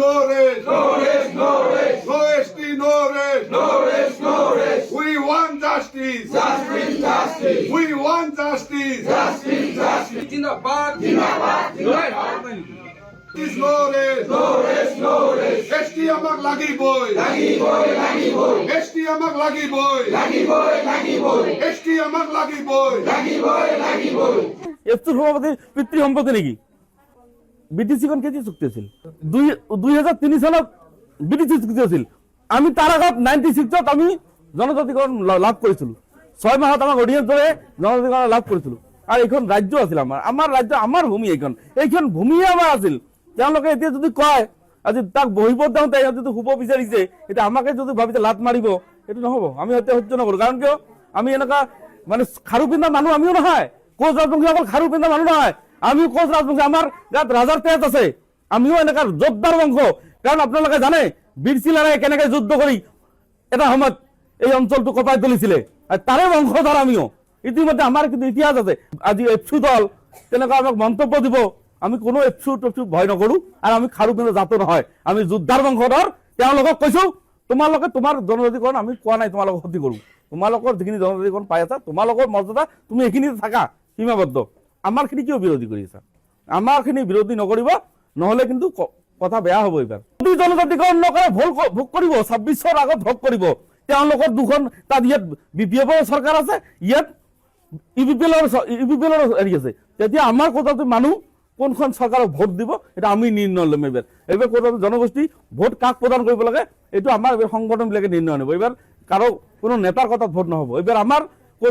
no rest. No rest, no rest. No ST, no rest. No rest, no rest. We want justice. Justice, justice. We want justice. Justice, justice. जिंदाबाद जिंदाबाद, जिंदाबाद. Justice, no rest. No rest, no rest. ST আমাক লাগিবই। লাগিবই, লাগিবই. ST আমাক লাগিবই। লাগিবই, লাগিবই. ST আমাক লাগিবই। লাগিবই, লাগিবই. এফসুর সভাপতি পিতৃ সম্পত্তি নাকি বিটিসি কোন কেজি চুক্তি আছিল 2003 চনত বিটিসি চুক্তি আছিল আমি তাৰ আগত 96ত আমি জনজাতিকৰণ লাভ কৰিছিলো 6 মাহত আমাক অডিয়েন্স ধৰে জনজাতিকৰণ লাভ কৰিছিলো আৰু এইখন ৰাজ্য আছিল আমাৰ ৰাজ্য আমাৰ ভূমি এইখন ভূমিয়ে আমাৰ আছিল তেওঁলোকে এতিয়া যদি কয় আজি তাক বহিব দিওঁতে যদি শুব বিচাৰিছে এতিয়া আমাকে যদি ভাবিছে লাত মাৰিব এইটো নহ'ব আমি হত্যা সহ্য নকৰো কাৰণ কিয় আমি এনেকুৱা মানে খাৰু পিন্ধা মানুহ আমিও নহয় কোচ ৰাজবংশী অকল খাৰু পিন্ধা মানুহ নহয় আমিও কোচ ৰাজবংশী আমাৰ গাত ৰাজাৰ তেজ আছে আমিও এনেকুৱা যোদ্ধাৰ বংশ কাৰণ আপোনালোকে জানে বীৰ চিলাৰাই কেনেকৈ যুদ্ধ কৰি এটা সময়ত এই অঞ্চলটো কপাই তুলিছিলে আৰু তাৰে বংশধৰ আমিও ইতিমধ্যে আমাৰ কিন্তু ইতিহাস আছে আজি এফচু দল তেনেকুৱা আমাক মন্তব্য দিব আমি কোনো এফচু ভয় নকৰো আৰু আমি খাৰু পিন্ধা জাতো নহয় আমি যোদ্ধাৰ বংশধৰ তেওঁলোকক কৈছো তোমালোকে তোমাৰ জনজাতিকৰণ আমি কোৱা নাই তোমালোকক ক্ষতি কৰো তোমালোকৰ যিখিনি জনজাতিকৰণ পাই আছা তোমালোকৰ মৰ্যাদা তুমি এইখিনিতে থাকা সীমাবদ্ধ আমাৰখিনি কিয় বিৰোধী কৰি আছা আমাৰখিনি বিৰোধী নকৰিব নহ'লে কিন্তু কথা বেয়া হ'ব এইবাৰ যদি জনজাতিকৰণ নকৰে ভোগ কৰিব 26ৰ আগত ভোগ কৰিব তেওঁলোকৰ দুখন তাত ইয়াত বিপিএফৰ চৰকাৰ আছে ইয়াত ইউপিপিএলৰ হেৰি আছে তেতিয়া আমাৰ কথাটো মানুহ কোনখন চৰকাৰক ভোট দিব এটা আমি নিৰ্ণয় ল'ম এইবাৰ কথাটো জনগোষ্ঠী ভোট কাক প্ৰদান কৰিব লাগে এইটো আমাৰ সংগঠনবিলাকে নিৰ্ণয় আনিব এইবাৰ কাৰো কোনো নেতাৰ কথাত ভোট নহ'ব এইবাৰ আমাৰ